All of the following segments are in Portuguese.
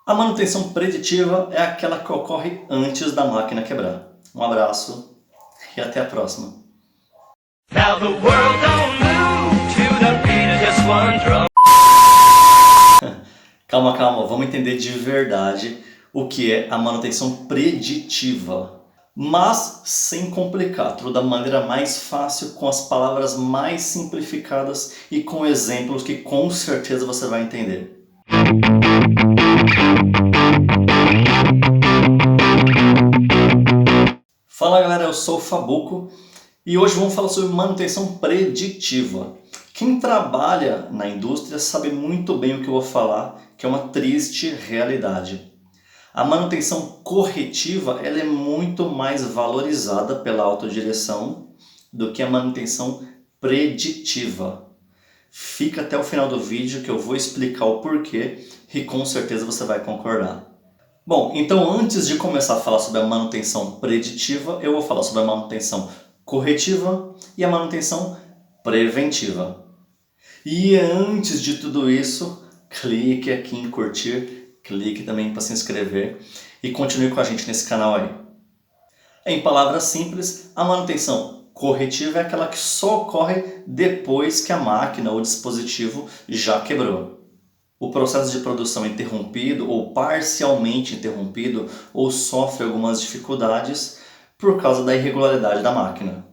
A manutenção preditiva é aquela que ocorre antes da máquina quebrar. Um abraço e até a próxima. Now the world don't move to the beat of just one drum. Calma, vamos entender de verdade o que é a manutenção preditiva. Mas sem complicar, tudo da maneira mais fácil, com as palavras mais simplificadas e com exemplos que com certeza você vai entender. Fala galera, eu sou o Fabuco e hoje vamos falar sobre manutenção preditiva. Quem trabalha na indústria sabe muito bem o que eu vou falar, que é uma triste realidade. A manutenção corretiva ela é muito mais valorizada pela autodireção do que a manutenção preditiva. Fica até o final do vídeo que eu vou explicar o porquê e com certeza você vai concordar. Bom, então antes de começar a falar sobre a manutenção preditiva, eu vou falar sobre a manutenção corretiva e a manutenção preventiva. E antes de tudo isso, clique aqui em curtir, clique também para se inscrever e continue com a gente nesse canal aí. Em palavras simples, a manutenção corretiva é aquela que só ocorre depois que a máquina ou dispositivo já quebrou. O processo de produção é interrompido ou parcialmente interrompido ou sofre algumas dificuldades por causa da irregularidade da máquina.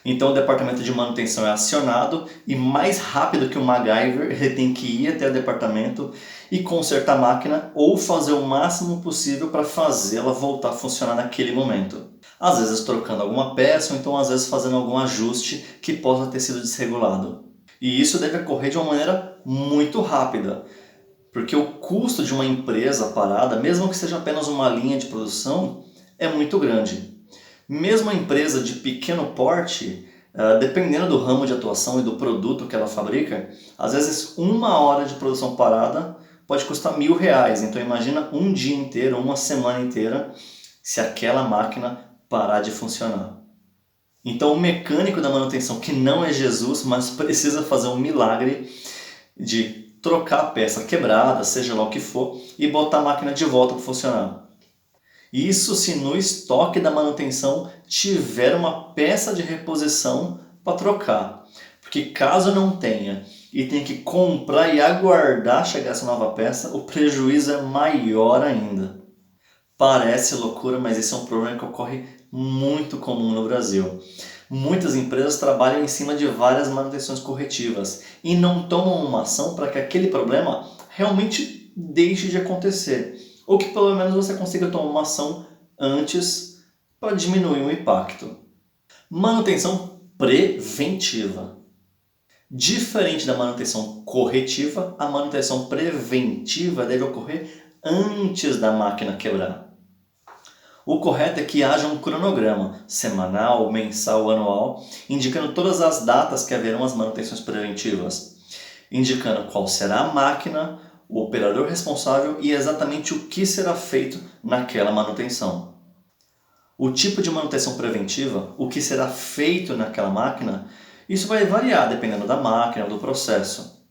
Então o departamento de manutenção é acionado e mais rápido que o MacGyver ele tem que ir até o departamento e consertar a máquina ou fazer o máximo possível para fazê-la voltar a funcionar naquele momento. Às vezes trocando alguma peça ou então às vezes fazendo algum ajuste que possa ter sido desregulado. E isso deve ocorrer de uma maneira muito rápida, porque o custo de uma empresa parada, mesmo que seja apenas uma linha de produção, é muito grande. Mesmo a empresa de pequeno porte, dependendo do ramo de atuação e do produto que ela fabrica, às vezes 1 hora de produção parada pode custar R$1.000. Então imagina um dia inteiro, uma semana inteira, se aquela máquina parar de funcionar. Então o mecânico da manutenção, que não é Jesus, mas precisa fazer um milagre de trocar a peça quebrada, seja lá o que for, e botar a máquina de volta para funcionar. Isso se no estoque da manutenção tiver uma peça de reposição para trocar. Porque caso não tenha e tenha que comprar e aguardar chegar essa nova peça, o prejuízo é maior ainda. Parece loucura, mas esse é um problema que ocorre muito comum no Brasil. Muitas empresas trabalham em cima de várias manutenções corretivas e não tomam uma ação para que aquele problema realmente deixe de acontecer. Ou que pelo menos você consiga tomar uma ação antes para diminuir o impacto. Manutenção preventiva. Diferente da manutenção corretiva, a manutenção preventiva deve ocorrer antes da máquina quebrar. O correto é que haja um cronograma, semanal, mensal, anual, indicando todas as datas que haverão as manutenções preventivas, indicando qual será a máquina, o operador responsável e exatamente o que será feito naquela manutenção. O tipo de manutenção preventiva, o que será feito naquela máquina, isso vai variar dependendo da máquina ou do processo.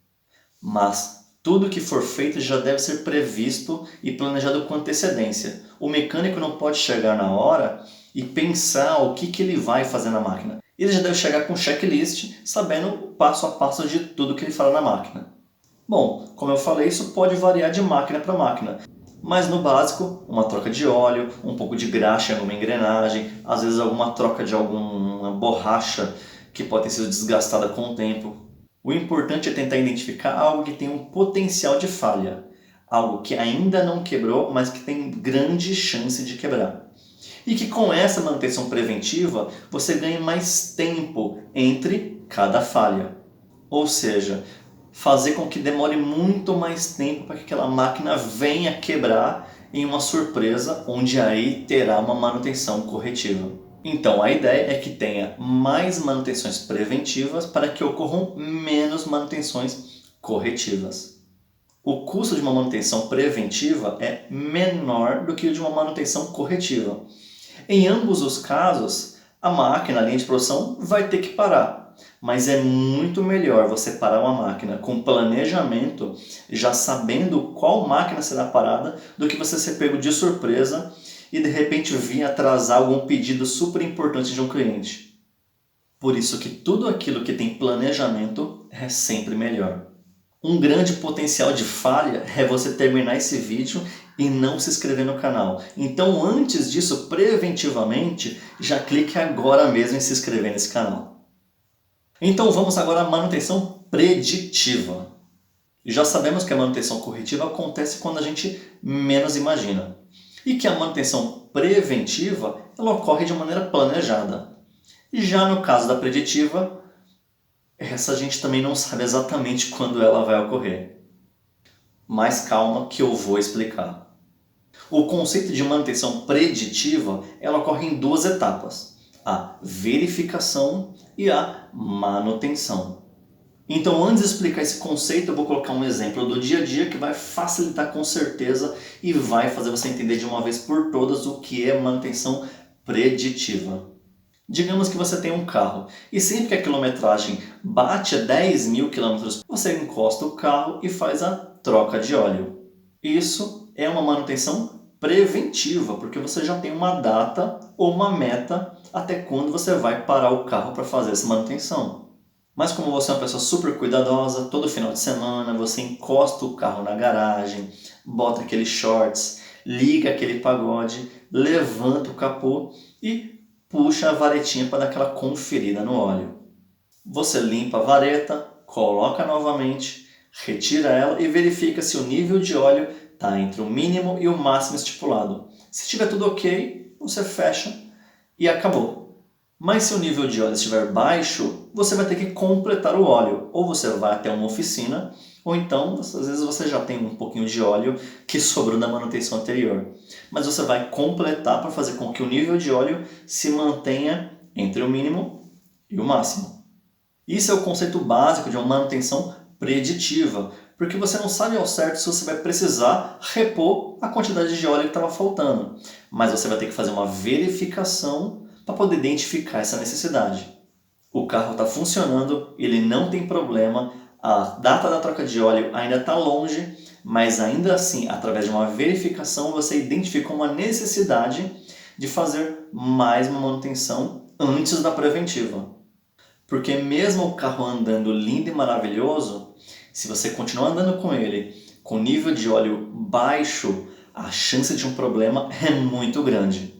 Mas tudo que for feito já deve ser previsto e planejado com antecedência. O mecânico não pode chegar na hora e pensar o que ele vai fazer na máquina. Ele já deve chegar com um checklist, sabendo o passo a passo de tudo que ele fala na máquina. Bom, como eu falei, isso pode variar de máquina para máquina. Mas no básico, uma troca de óleo, um pouco de graxa numa engrenagem, às vezes alguma troca de alguma borracha que pode ter sido desgastada com o tempo. O importante é tentar identificar algo que tem um potencial de falha. Algo que ainda não quebrou, mas que tem grande chance de quebrar. E que com essa manutenção preventiva, você ganha mais tempo entre cada falha. Ou seja, fazer com que demore muito mais tempo para que aquela máquina venha quebrar em uma surpresa, onde aí terá uma manutenção corretiva. Então a ideia é que tenha mais manutenções preventivas para que ocorram menos manutenções corretivas. O custo de uma manutenção preventiva é menor do que o de uma manutenção corretiva. Em ambos os casos, a máquina, a linha de produção, vai ter que parar. mas é muito melhor você parar uma máquina com planejamento, já sabendo qual máquina será parada, do que você ser pego de surpresa e de repente vir atrasar algum pedido super importante de um cliente. Por isso que tudo aquilo que tem planejamento é sempre melhor. Um grande potencial de falha é você terminar esse vídeo e não se inscrever no canal. Então antes disso, preventivamente, já clique agora mesmo em se inscrever nesse canal. Então vamos agora à manutenção preditiva. Já sabemos que a manutenção corretiva acontece quando a gente menos imagina. E que a manutenção preventiva ela ocorre de maneira planejada. Já no caso da preditiva, essa a gente também não sabe exatamente quando ela vai ocorrer. Mas calma que eu vou explicar. O conceito de manutenção preditiva ela ocorre em duas etapas. A verificação e a manutenção. Então antes de explicar esse conceito eu vou colocar um exemplo do dia a dia que vai facilitar com certeza e vai fazer você entender de uma vez por todas o que é manutenção preditiva. Digamos que você tem um carro e sempre que a quilometragem bate a 10.000 km, você encosta o carro e faz a troca de óleo. Isso é uma manutenção preventiva, porque você já tem uma data ou uma meta até quando você vai parar o carro para fazer essa manutenção. Mas como você é uma pessoa super cuidadosa, todo final de semana você encosta o carro na garagem, bota aqueles shorts, liga aquele pagode, levanta o capô e puxa a varetinha para dar aquela conferida no óleo. Você limpa a vareta, coloca novamente, retira ela e verifica se o nível de óleo está entre o mínimo e o máximo estipulado. Se estiver tudo ok, você fecha e acabou. Mas se o nível de óleo estiver baixo, você vai ter que completar o óleo. Ou você vai até uma oficina, ou então, às vezes você já tem um pouquinho de óleo que sobrou da manutenção anterior. Mas você vai completar para fazer com que o nível de óleo se mantenha entre o mínimo e o máximo. Isso é o conceito básico de uma manutenção preditiva, porque você não sabe ao certo se você vai precisar repor a quantidade de óleo que estava faltando. Mas você vai ter que fazer uma verificação para poder identificar essa necessidade. O carro está funcionando, ele não tem problema, a data da troca de óleo ainda está longe, mas ainda assim, através de uma verificação, você identifica uma necessidade de fazer mais uma manutenção antes da preventiva. Porque mesmo o carro andando lindo e maravilhoso, se você continuar andando com ele com nível de óleo baixo, a chance de um problema é muito grande.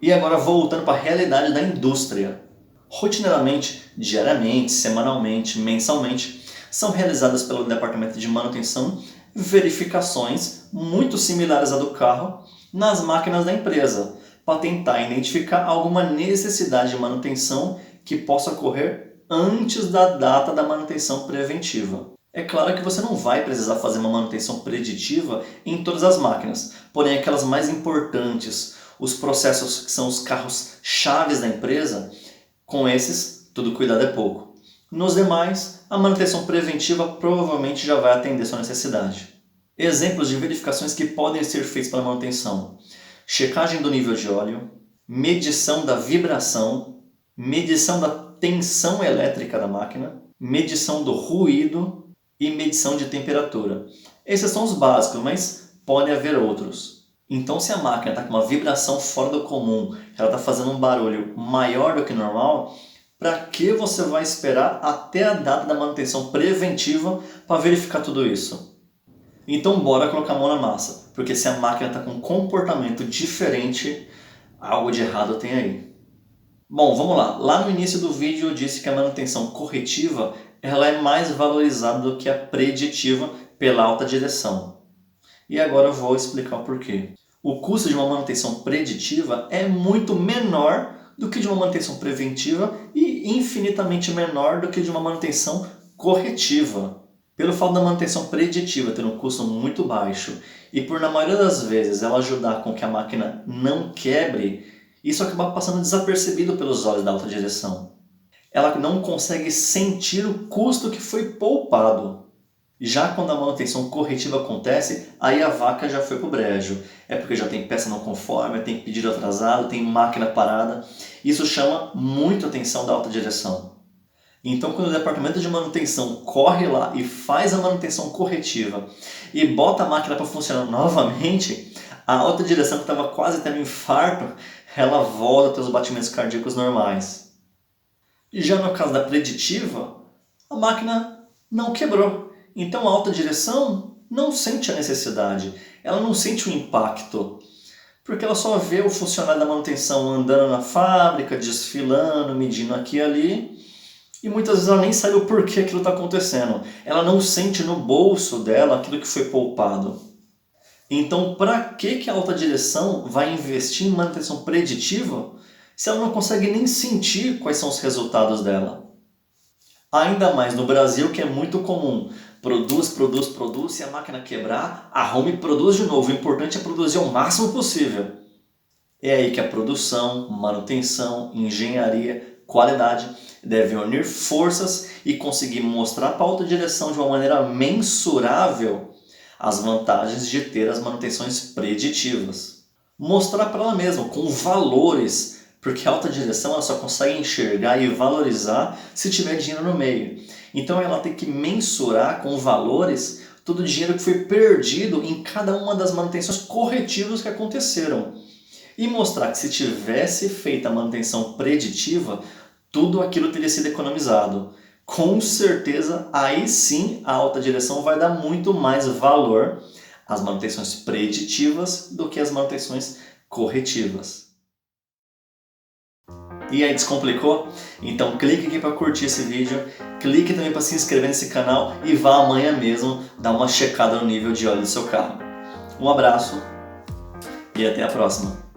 E agora voltando para a realidade da indústria. Rotineiramente, diariamente, semanalmente, mensalmente, são realizadas pelo departamento de manutenção verificações muito similares à do carro nas máquinas da empresa, para tentar identificar alguma necessidade de manutenção que possa ocorrer antes da data da manutenção preventiva. É claro que você não vai precisar fazer uma manutenção preditiva em todas as máquinas, porém aquelas mais importantes, os processos que são os carros chaves da empresa, com esses, tudo cuidado é pouco. Nos demais, a manutenção preventiva provavelmente já vai atender sua necessidade. Exemplos de verificações que podem ser feitas para manutenção: checagem do nível de óleo, medição da vibração, medição da tensão elétrica da máquina, medição do ruído e medição de temperatura. Esses são os básicos, mas podem haver outros. Então, se a máquina está com uma vibração fora do comum, ela está fazendo um barulho maior do que normal, para que você vai esperar até a data da manutenção preventiva para verificar tudo isso? Então bora colocar a mão na massa, porque se a máquina está com um comportamento diferente, algo de errado tem aí. Bom, vamos lá. Lá no início do vídeo eu disse que a manutenção corretiva ela é mais valorizada do que a preditiva pela alta direção. E agora eu vou explicar o porquê. O custo de uma manutenção preditiva é muito menor do que de uma manutenção preventiva e infinitamente menor do que de uma manutenção corretiva. Pelo fato da manutenção preditiva ter um custo muito baixo e por na maioria das vezes ela ajudar com que a máquina não quebre, isso acaba passando desapercebido pelos olhos da alta direção. Ela não consegue sentir o custo que foi poupado. Já quando a manutenção corretiva acontece, aí a vaca já foi pro brejo. É porque já tem peça não conforme, tem pedido atrasado, tem máquina parada. Isso chama muito a atenção da alta direção. Então, quando o departamento de manutenção corre lá e faz a manutenção corretiva e bota a máquina para funcionar novamente, a alta direção que estava quase tendo infarto, ela volta a ter os batimentos cardíacos normais. E já no caso da preditiva, a máquina não quebrou. Então a alta direção não sente a necessidade, ela não sente o impacto, porque ela só vê o funcionário da manutenção andando na fábrica, desfilando, medindo aqui e ali, e muitas vezes ela nem sabe o porquê aquilo está acontecendo. Ela não sente no bolso dela aquilo que foi poupado. Então, para que a alta direção vai investir em manutenção preditiva se ela não consegue nem sentir quais são os resultados dela? Ainda mais no Brasil, que é muito comum. Produz, se a máquina quebrar, arruma e produz de novo. O importante é produzir o máximo possível. É aí que a produção, manutenção, engenharia, qualidade devem unir forças e conseguir mostrar para a alta direção de uma maneira mensurável as vantagens de ter as manutenções preditivas. Mostrar para ela mesma com valores, porque a alta direção ela só consegue enxergar e valorizar se tiver dinheiro no meio. Então ela tem que mensurar com valores todo o dinheiro que foi perdido em cada uma das manutenções corretivas que aconteceram. E mostrar que se tivesse feito a manutenção preditiva, tudo aquilo teria sido economizado. Com certeza, aí sim a alta direção vai dar muito mais valor às manutenções preditivas do que às manutenções corretivas. E aí, descomplicou? Então clique aqui para curtir esse vídeo, clique também para se inscrever nesse canal e vá amanhã mesmo dar uma checada no nível de óleo do seu carro. Um abraço e até a próxima!